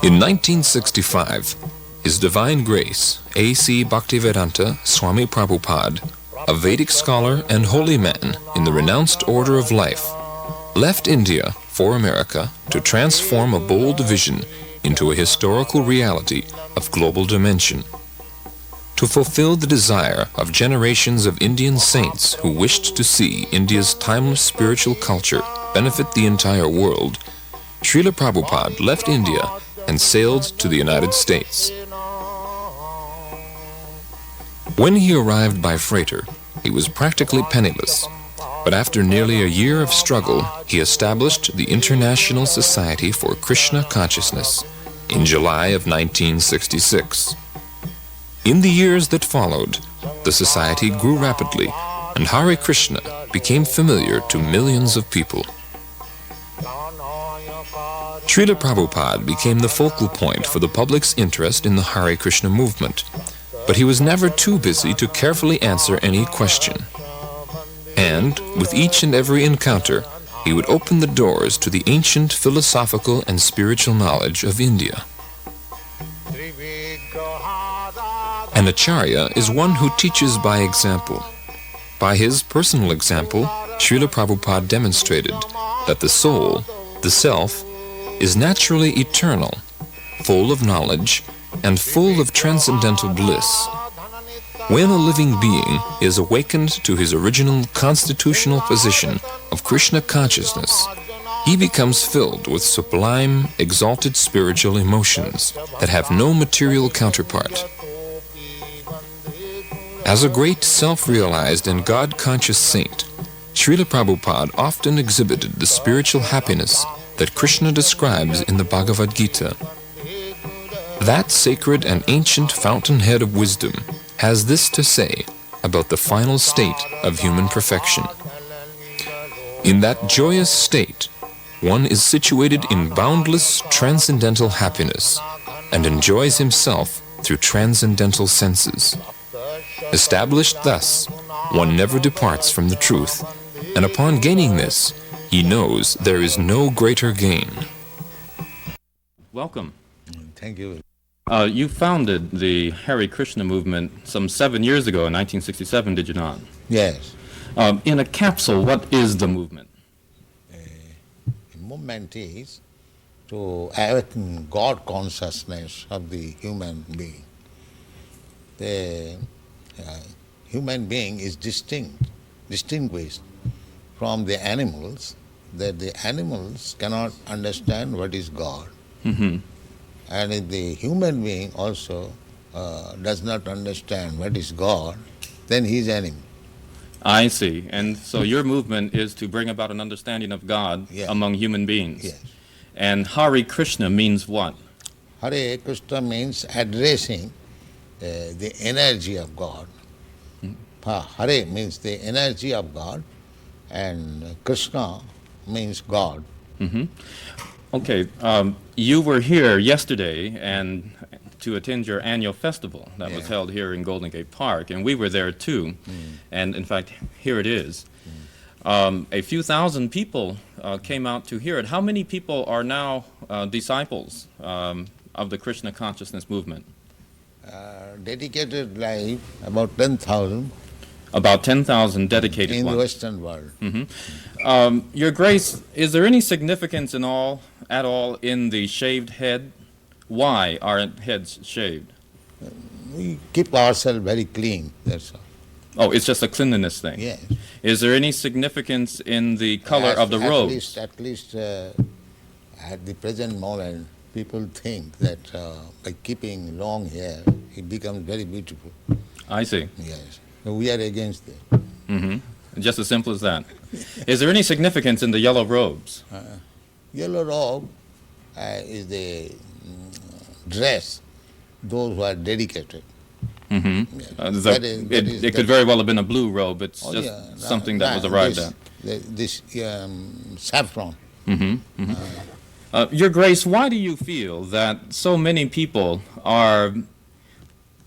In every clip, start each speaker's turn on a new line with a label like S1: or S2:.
S1: In 1965, His Divine Grace, A.C. Bhaktivedanta Swami Prabhupada, a Vedic scholar and holy man in the renounced order of life, left India for America to transform a bold vision into a historical reality of global dimension. To fulfill the desire of generations of Indian saints who wished to see India's timeless spiritual culture benefit the entire world, Srila Prabhupada left India and sailed to the United States. When he arrived by freighter, he was practically penniless, but after nearly a year of struggle, he established the International Society for Krishna Consciousness in July of 1966. In the years that followed, the society grew rapidly, and Hare Krishna became familiar to millions of people. Srila Prabhupada became the focal point for the public's interest in the Hare Krishna movement, but he was never too busy to carefully answer any question. And, with each and every encounter, he would open the doors to the ancient philosophical and spiritual knowledge of India. An Acharya is one who teaches by example. By his personal example, Srila Prabhupada demonstrated that the soul, the self, is naturally eternal, full of knowledge, and full of transcendental bliss. When a living being is awakened to his original constitutional position of Krishna consciousness, he becomes filled with sublime, exalted spiritual emotions that have no material counterpart. As a great self-realized and God-conscious saint, Srila Prabhupada often exhibited the spiritual happiness that Krishna describes in the Bhagavad Gita. That sacred and ancient fountainhead of wisdom has this to say about the final state of human perfection. In that joyous state, one is situated in boundless transcendental happiness and enjoys himself through transcendental senses. Established thus, one never departs from the truth, and upon gaining this, he knows there is no greater gain.
S2: Welcome.
S3: Thank you.
S2: You founded the Hare Krishna movement some 7 years ago in 1967, did you not?
S3: Yes.
S2: In a capsule, what is the movement?
S3: The movement is to awaken God consciousness of the human being. The human being is distinguished from the animals, that the animals cannot understand what is God.
S2: Mm-hmm.
S3: And if the human being also does not understand what is God, then he is animal.
S2: I see. And so your movement is to bring about an understanding of God among human beings.
S3: Yes.
S2: And Hare Krishna means what?
S3: Hare Krishna means addressing the energy of God. Hare means the energy of God, and Krishna means God.
S2: Mm-hmm. Okay, you were here yesterday and to attend your annual festival that was held here in Golden Gate Park, and we were there too. And in fact, here it is. A few thousand people came out to hear it. How many people are now disciples of the Krishna consciousness movement?
S3: Dedicated life, about 10,000.
S2: About 10,000 dedicated
S3: in
S2: ones.
S3: the Western world.
S2: Mm-hmm. Your Grace, is there any significance at all in the shaved head? Why are heads shaved?
S3: We keep ourselves very clean, that's all.
S2: Oh, it's just a cleanliness thing?
S3: Yes.
S2: Is there any significance in the color of the robes?
S3: At least at the present moment, people think that by keeping long hair, it becomes very beautiful.
S2: I see.
S3: Yes. So we are against it.
S2: Mm-hmm. Just as simple as that. Is there any significance in the yellow robes?
S3: Yellow robe is the dress, those who are dedicated.
S2: Mm-hmm.
S3: Yes.
S2: It could very well have been a blue robe. It's something that was arrived at.
S3: This saffron.
S2: Mm-hmm. Mm-hmm. Your Grace, why do you feel that so many people are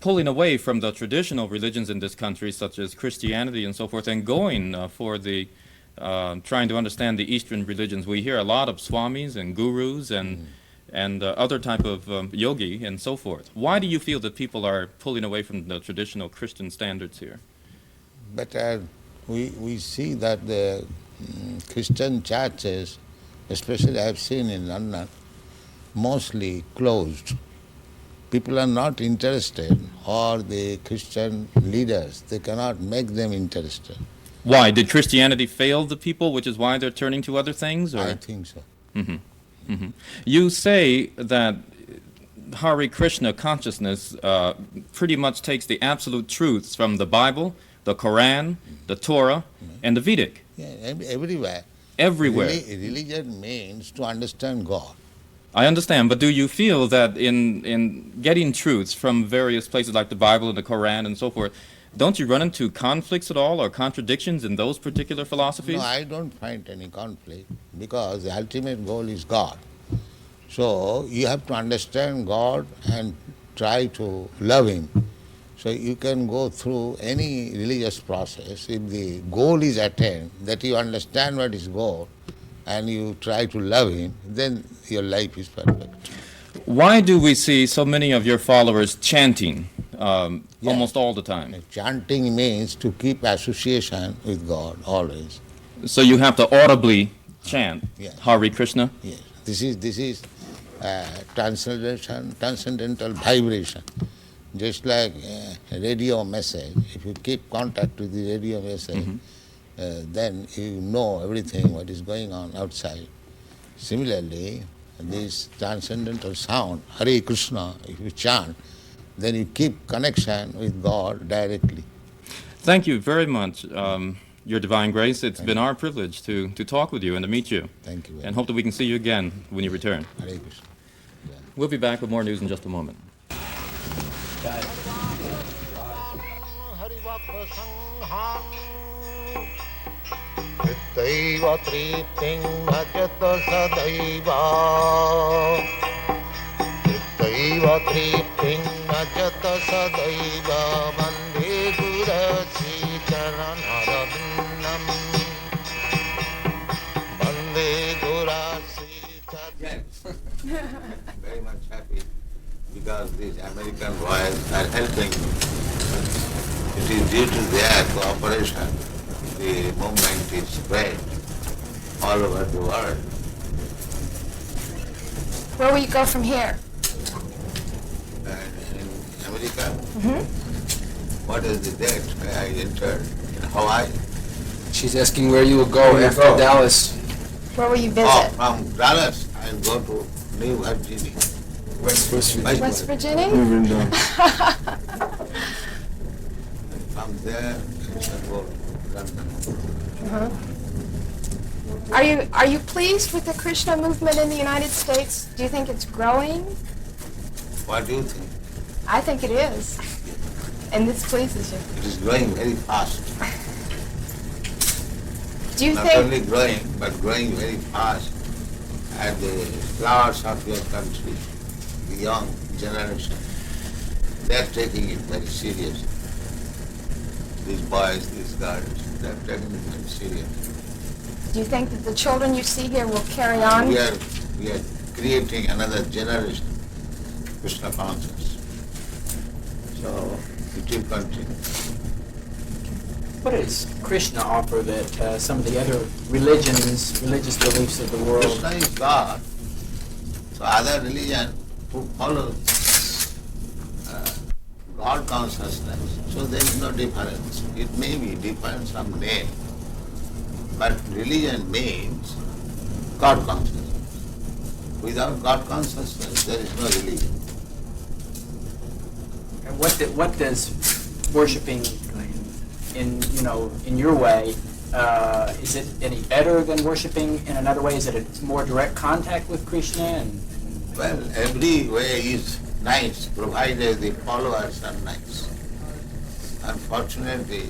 S2: pulling away from the traditional religions in this country, such as Christianity and so forth, and going for the trying to understand the Eastern religions. We hear a lot of swamis and gurus and other type of yogi and so forth. Why do you feel that people are pulling away from the traditional Christian standards here?
S3: But we see that the Christian churches, especially I have seen in London, mostly closed. People are not interested, or the Christian leaders, they cannot make them interested.
S2: Why? Did Christianity fail the people, which is why they're turning to other things? Or?
S3: I think so.
S2: You say that Hare Krishna consciousness pretty much takes the absolute truths from the Bible, the Quran, the Torah, and the Vedic.
S3: Yeah, everywhere.
S2: Everywhere.
S3: Religion means to understand God.
S2: I understand, but do you feel that in getting truths from various places like the Bible and the Quran and so forth, don't you run into conflicts at all or contradictions in those particular philosophies?
S3: No, I don't find any conflict, because the ultimate goal is God. So you have to understand God and try to love Him. So you can go through any religious process. If the goal is attained, that you understand what is goal, and you try to love Him, then your life is perfect.
S2: Why do we see so many of your followers chanting almost all the time?
S3: Chanting means to keep association with God always.
S2: So you have to audibly chant
S3: Yes.
S2: Hare Krishna?
S3: Yes. This is transcendental vibration. Just like a radio message, if you keep contact with the radio message, then you know everything what is going on outside. Similarly, this transcendental sound, Hare Krishna, if you chant, then you keep connection with God directly.
S2: Thank you very much, Your Divine Grace. It's been our privilege to talk with you and to meet you.
S3: Thank you very
S2: And
S3: much.
S2: hope that we can see you again when you return.
S3: Hare Krishna.
S2: We'll be back with more news in just a moment.
S3: Daiva tripting bhajata sadaiva. Daiva tripting bhajata sadaiva. Vande Gurasi charanarandam. Vande Gurasi charanarandam. Very much happy because these American boys are helping. It is due to their cooperation the movement is spread all over the world.
S4: Where will you go from here?
S3: And in America, what is the date where I entered? In Hawaii.
S5: She's asking where you will go after Dallas.
S4: Where will you visit?
S3: Oh, from Dallas, I'll go to New Virginia.
S5: West Virginia.
S4: West Virginia?
S3: From there, I shall go to London.
S4: Are you pleased with the Krishna movement in the United States? Do you think it's growing?
S3: What do you think?
S4: I think it is. And this pleases you.
S3: It is growing very fast.
S4: Do you
S3: Not
S4: think
S3: only growing, but growing very fast. And the flowers of your country, the young generation, they are taking it very seriously. These boys, these girls, they are taking it very seriously.
S4: do you think that the children you see here will carry on?
S3: We are creating another generation, Krishna conscious. So it will continue.
S6: What does Krishna offer that some of the other religious beliefs of the world?
S3: Krishna is God. So other religion who follow God consciousness, so there is no difference. It may be different some name, but religion means God consciousness. Without God consciousness, there is no religion.
S6: And what does worshiping in your way, is it any better than worshiping in another way? Is it a more direct contact with Krishna?
S3: Well, every way is nice, provided the followers are nice. Unfortunately,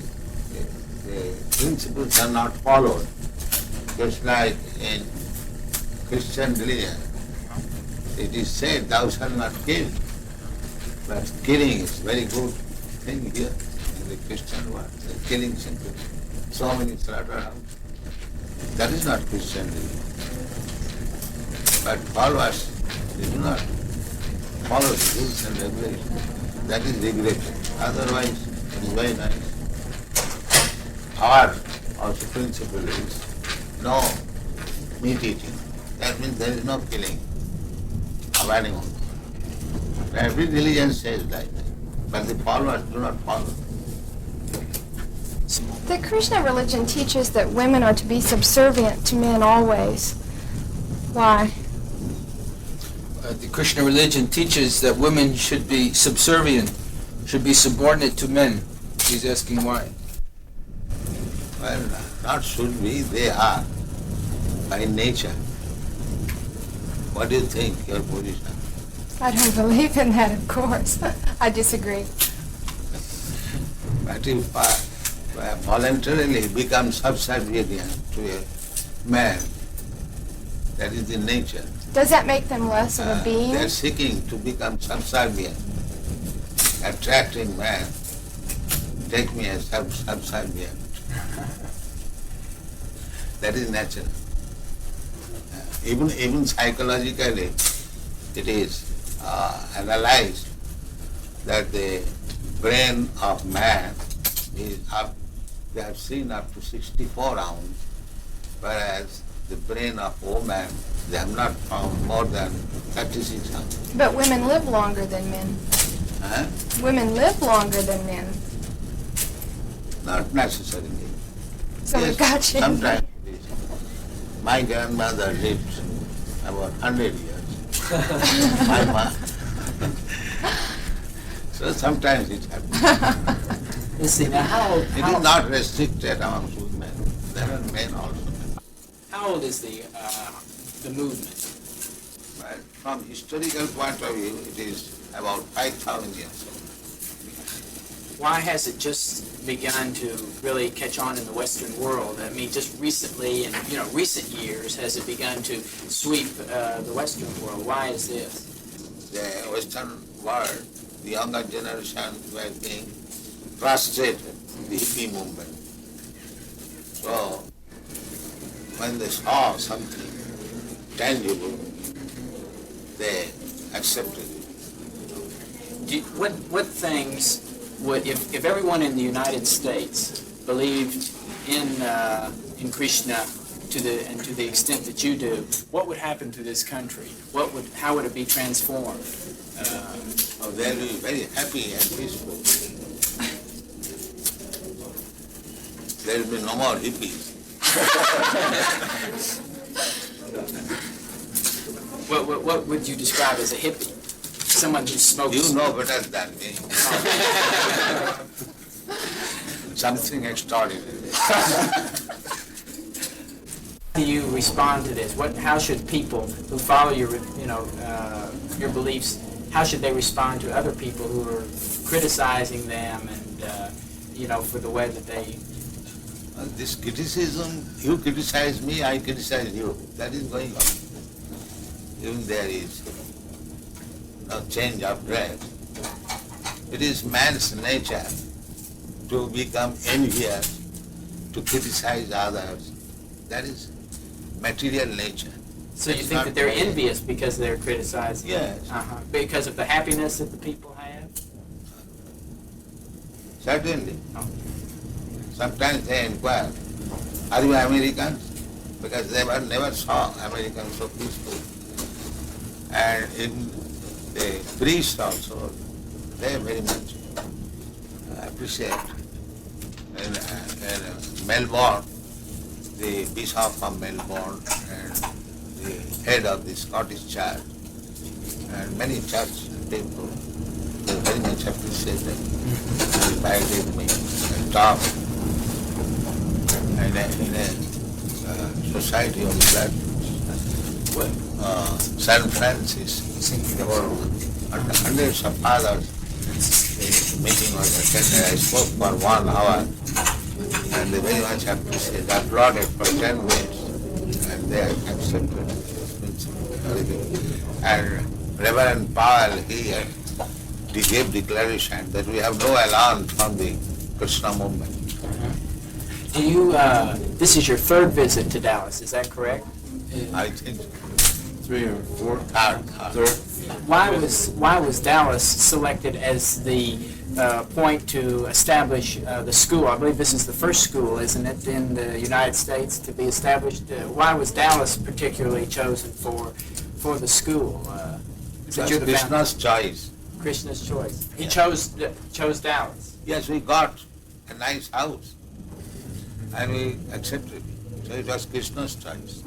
S3: the principles are not followed. Just like in Christian religion, it is said, thou shalt not kill. But killing is very good thing here in the Christian world. They're killing simply. So many slaughtered out. That is not Christian living. But followers, they do not follow the rules and regulations. That is regretted. Otherwise, it is very nice. Our also principle is no meat eating. That means there is no killing of animals. Every religion says like that, but the followers do not follow.
S4: The Krishna religion teaches that women are to be subservient to men always. Why?
S5: The Krishna religion teaches that women should be subservient, should be subordinate to men. He's asking why.
S3: Well, not should be, they are, by nature. What do you think, your position?
S4: I don't believe in that, of course. I disagree.
S3: But if voluntarily become subservient to a man, that is the nature.
S4: Does that make them less of a being?
S3: They are seeking to become subservient, attracting man. Take me as subservient. That is natural. Even psychologically, it is analyzed that the brain of man is up, they have seen up to 64 ounces, whereas the brain of woman, they have not found more than 36 ounces.
S4: But women live longer than men.
S3: Huh?
S4: Women live longer than men.
S3: Not necessarily.
S4: So we got you.
S3: Sometimes it is. My grandmother lived about 100 years. My mom. So sometimes it happens.
S6: Let's see, now how
S3: It is not restricted amongst women. There are men also.
S6: how old is the movement?
S3: But from historical point of view, it is about 5,000 years old.
S6: Why has it just begun to really catch on in the Western world? I mean, just recently, in recent years, has it begun to sweep the Western world? Why is this?
S3: The Western world, the younger generation were being frustrated, the hippie movement. So, when they saw something tangible, they accepted it.
S6: What things would, if everyone in the United States believed in Krishna to the extent that you do, what would happen to this country? How would it be transformed?
S3: They'll be very happy and peaceful. There will be no more hippies.
S6: What would you describe as a hippie? Someone who smokes.
S3: You know better than me. Something extraordinary.
S6: How do you respond to this? How should people who follow your beliefs, how should they respond to other people who are criticizing them and for the way that they?
S3: This criticism, you criticize me, I criticize you. That is going on. Even there is no change of dress. It is man's nature to become envious, to criticize others. That is material nature.
S6: So you think that they're envious because they're criticizing?
S3: Yes.
S6: Because of the happiness that the people have?
S3: Certainly.
S6: Oh.
S3: Sometimes they inquire, are you Americans? Because they never saw Americans so peaceful. And in the priests also, they very much appreciate. In Melbourne, the Bishop of Melbourne and the head of the Scottish Church and many church people, they very much appreciated. They invited me and talked. And in a society of that, San Francis, there were hundreds of fathers. The meeting was attended. I spoke for 1 hour, and they very much appreciated. I applauded for 10 minutes, and they accepted. Very good. And Reverend Powell, he gave declaration that we have no alarm from the Krishna movement.
S6: Do you, this is your third visit to Dallas, is that correct?
S3: I think
S5: 3 or 4.
S3: third.
S6: Why was Dallas selected as the point to establish the school? I believe this is the first school, isn't it, in the United States to be established? Why was Dallas particularly chosen for the school?
S3: That's Krishna's choice.
S6: Krishna's choice. He chose Dallas.
S3: Yes, we got a nice house and we accepted. So it was Krishna's choice.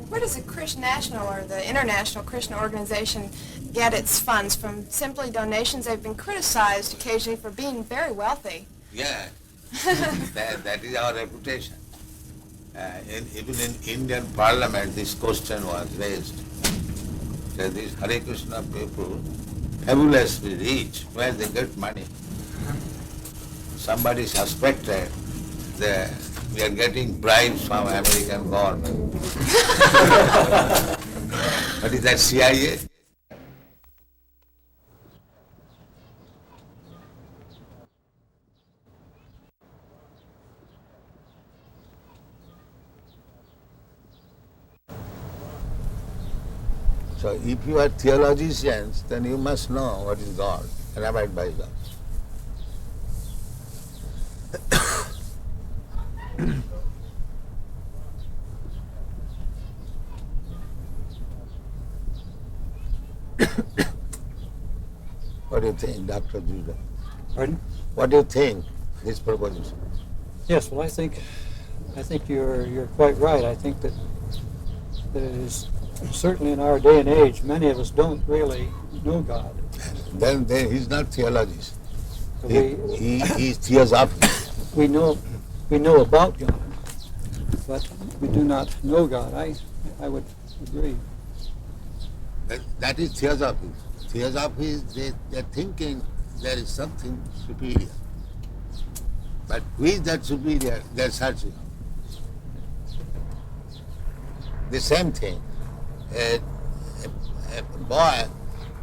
S4: Where does the National or the International Krishna Organization get its funds? From simply donations? They've been criticized occasionally for being very wealthy.
S3: Yeah, that is our reputation. Even in Indian Parliament, this question was raised. That these Hare Krishna people, fabulously rich, where they get money. Somebody suspected that we are getting bribes from American government. What is that, CIA? So if you are theologians, then you must know what is God and abide by God. What do you think, Dr. Judah?
S7: Pardon?
S3: What do you think, this proposition?
S7: Yes, well, I think you're quite right. I think that it is certainly in our day and age, many of us don't really know God.
S3: Then he's not theologist.
S7: We
S3: He's theosophist.
S7: we know about God, but we do not know God. I would agree.
S3: That is theosophy. Theosophy is they're thinking there is something superior. But who is that superior? They're searching. The same thing. A boy,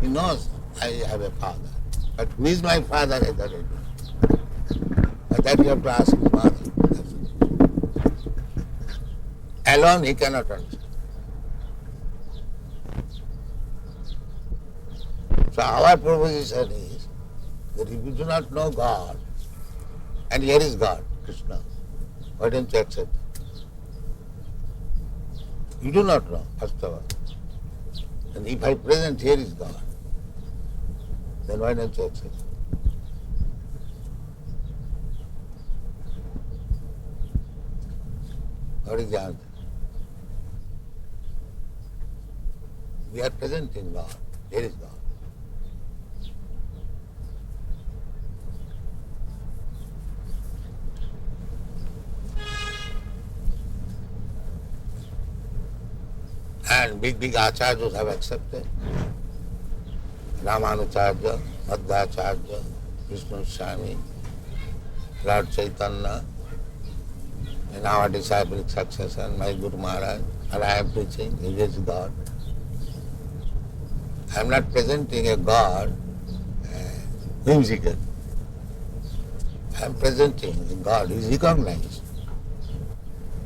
S3: he knows I have a father. But who is my father? I don't know. But that you have to ask his mother. Alone he cannot understand. So our proposition is that if you do not know God, and here is God, Krishna, why don't you accept it? You do not know, first of all. And if I present here is God, then why don't you accept it? What is the answer? We are presenting God. Here is God. And big acharyas have accepted. Ramanucharya, Madhvacharya, Vishnu Swami, Lord Chaitanya, and our disciplic succession, my Guru Maharaj, and I am preaching, he is God. I am not presenting a God whimsical. I am presenting a God who is recognized.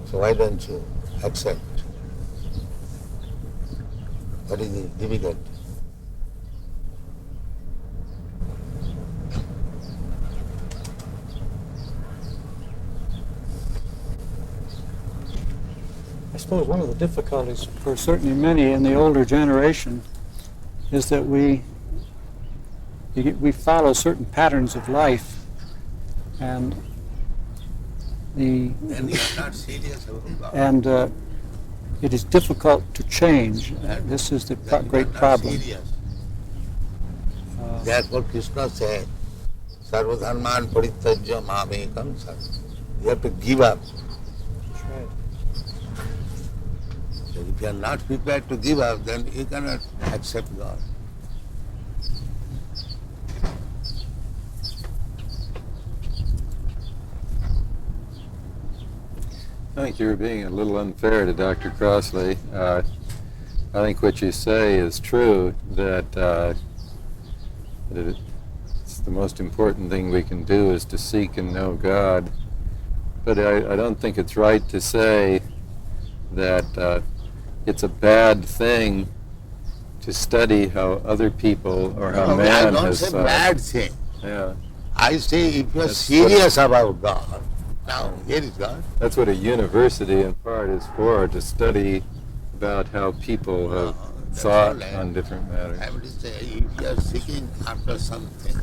S3: So why don't you accept? What is the difficulty?
S7: I suppose one of the difficulties for certainly many in the older generation is that we follow certain patterns of life, and
S3: And you are not serious about God.
S7: and it is difficult to change. This is the great problem.
S3: Therefore Krishna said, Sarvadharman parityajya mamekam sat. You have to give up.
S7: That's right.
S3: So if you are not prepared to give up, then you cannot accept God.
S8: I think you're being a little unfair to Dr. Crossley. I think what you say is true, that the most important thing we can do is to seek and know God. But I don't think it's right to say that it's a bad thing to study how other people or how
S3: No, I
S8: man
S3: don't
S8: has...
S3: say bad thing.
S8: Yeah,
S3: I say if you are
S8: That's
S3: serious about God, now here is God.
S8: that's what a university in part is for, to study about how people have
S3: That's
S8: thought
S3: all right.
S8: on different matters.
S3: I would say if you are seeking after something,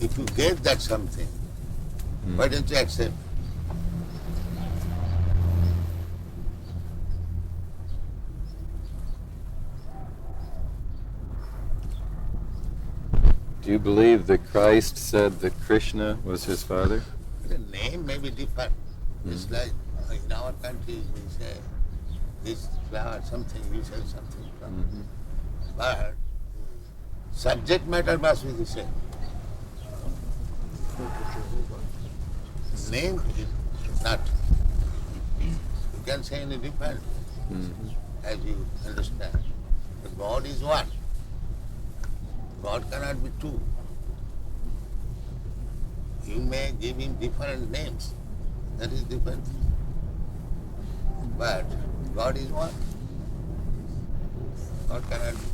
S3: if you get that something, why don't you accept?
S8: Do you believe that Christ said that Krishna was his father?
S3: The name may be different. It's like in our country we say this flower something, we say something from. But subject matter must be the same. Name is not. You can say any different, as you understand. But God is one. God cannot be two. You may give him different names. That is different. But God is one. God cannot be two.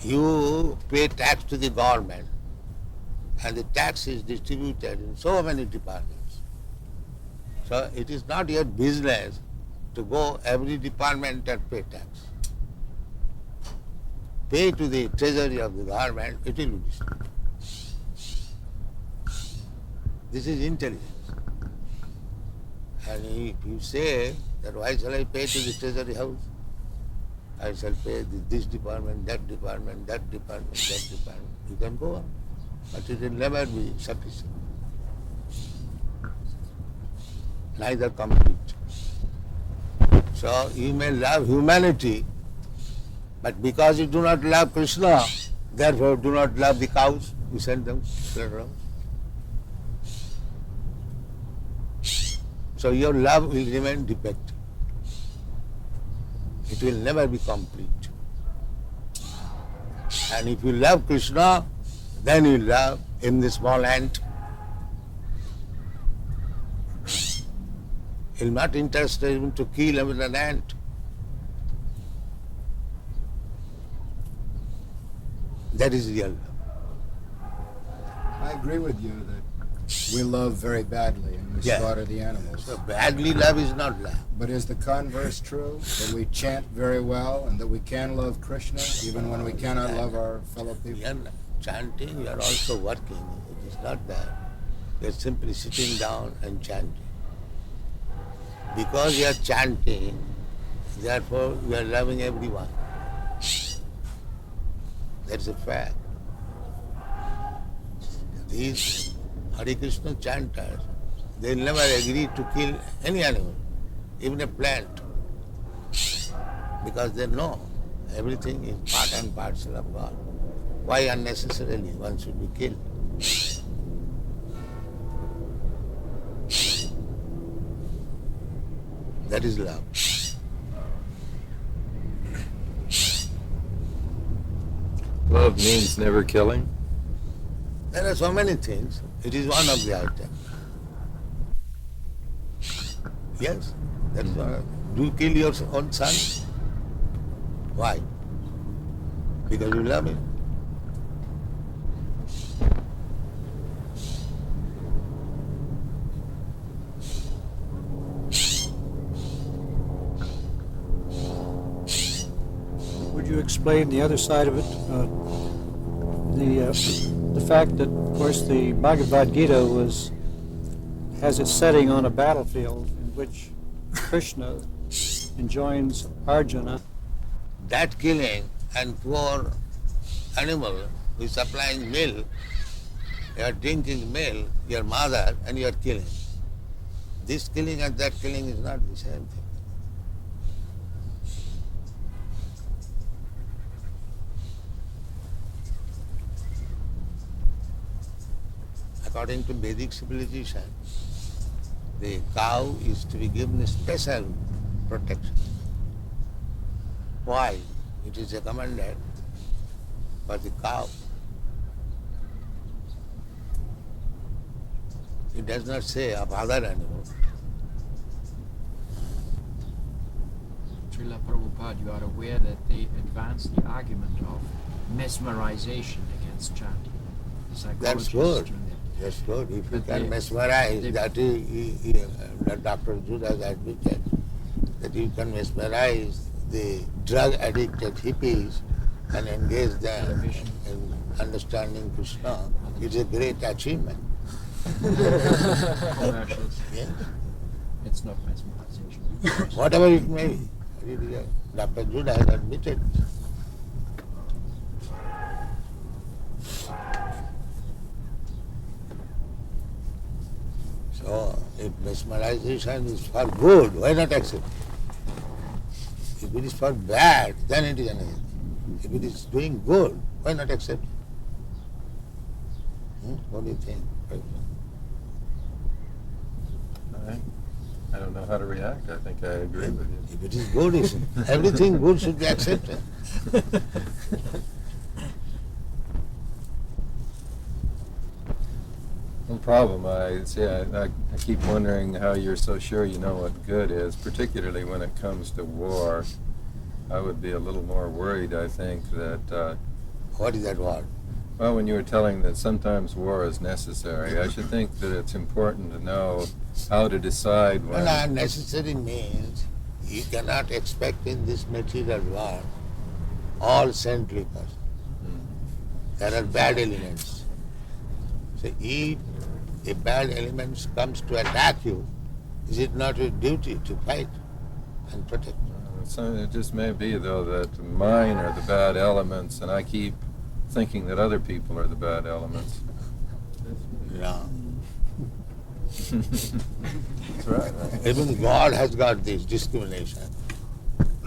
S3: You pay tax to the government, and the tax is distributed in so many departments. So it is not your business to go every department and pay tax. Pay to the treasury of the government, it will be distributed. This is intelligence. And if you say that why shall I pay to the treasury house? I shall pay this department, that department, that department, that department. You can go on. But it will never be sufficient. Neither complete. So you may love humanity, but because you do not love Krishna, therefore do not love the cows, you send them around. So your love will remain defective. It will never be complete. And if you love Krishna, then you love in the small ant. He is not interested even to kill even an ant. That is real love.
S9: I agree with you that we love very badly and we slaughter the animals.
S3: So badly love is not love.
S9: But is the converse true? That we chant very well and that we can love Krishna even when we cannot love our fellow people?
S3: You are chanting, you are also working. It is not that. You are simply sitting down and chanting. Because you are chanting, therefore you are loving everyone. That's a fact. These Hare Krishna chanters, they never agree to kill any animal, even a plant, because they know everything is part and parcel of God. Why unnecessarily one should be killed? That is love.
S8: Love means never killing.
S3: There are so many things. It is one of the items. Yes, that is one. Do you kill your own son? Why? Because you love him.
S7: Would you explain the other side of it? The fact that, of course, the Bhagavad Gita has its setting on a battlefield in which Krishna enjoins Arjuna.
S3: That killing and poor animal who is supplying milk, you are drinking milk, your mother, and you are killing. This killing and that killing is not the same thing. According to Vedic civilization, the cow is to be given a special protection. why it is recommended for the cow. It does not say of other animals.
S10: Srila Prabhupada, you are aware that they advanced the argument of mesmerization against chanting. The
S3: That's
S10: psychologists
S3: good.
S10: doing it.
S3: That's good. If you
S10: But
S3: can
S10: they-
S3: mesmerize,
S10: they-
S3: that Dr. Judas admitted, that you can mesmerize the drug-addicted hippies and engage them
S10: Television.
S3: in understanding Krishna. It's a great achievement.
S10: Commercials.
S3: Yes.
S10: It's not mesmerization.
S3: Whatever it may be. Dr. Judas has admitted. So, if mesmerization is for good, why not accept it? If it is for bad, then it is anything. If it is doing good, why not accept it? What do you think?
S8: I don't know how to react. I think I agree with you.
S3: If it is good, everything good should be accepted.
S8: No problem. I keep wondering how you're so sure you know what good is, particularly when it comes to war. I would be a little more worried, I think, that...
S3: What is that word?
S8: Well, when you were telling that sometimes war is necessary, I should think that it's important to know how to decide when...
S3: Well, necessary means you cannot expect in this material world all saintly persons. There are bad elements. So if a bad element comes to attack you, is it not your duty to fight and protect?
S8: So it just may be, though, that mine are the bad elements, and I keep thinking that other people are the bad elements.
S3: No.
S8: That's right.
S3: Even God has got this discrimination.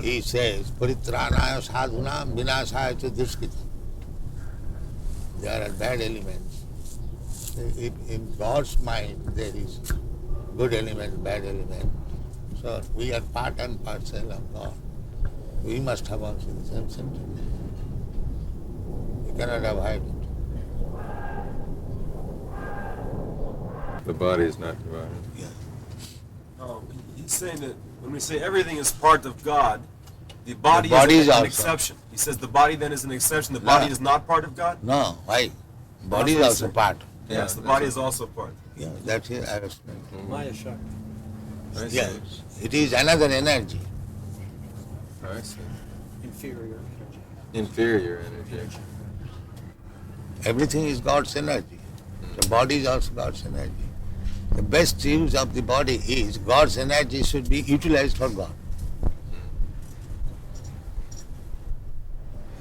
S3: He says, Paritranaya sadhunam vinasaya cha dushkita. There are bad elements. In God's mind, there is good element, bad element. So we are part and parcel of God. We must have also the same sentiment. We cannot avoid it.
S8: The body is not divided.
S11: He's saying that when we say everything is part of God, the body
S3: body
S11: is
S3: is
S11: an
S3: also.
S11: exception. He says the body then is an exception. The
S3: No.
S11: body is not part of God?
S3: No, why? Body is
S11: what
S3: also
S11: he's
S3: part.
S11: Yes, the body is also part.
S3: Yeah, that's it. I explained.
S7: Maya Shakti.
S8: I see.
S3: Yes, it is another energy.
S8: I see.
S7: Inferior energy.
S8: Inferior energy.
S3: Everything is God's energy. The body is also God's energy. The best use of the body is God's energy should be utilized for God.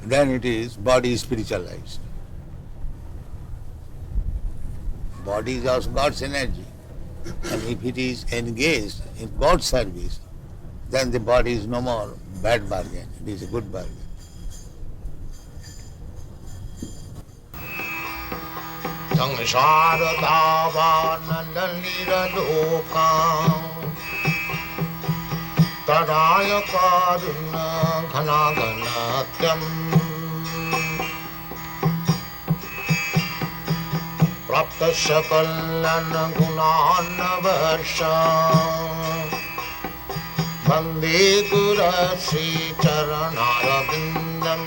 S3: Then it is body spiritualized. Body is also God's energy. And if it is engaged in God's service, then the body is no more bad bargain. It is a good bargain. Tadaya karuna ghana ghanatyam prapta sakalana gunana varsha Vande Guru Sri Charanara Vindam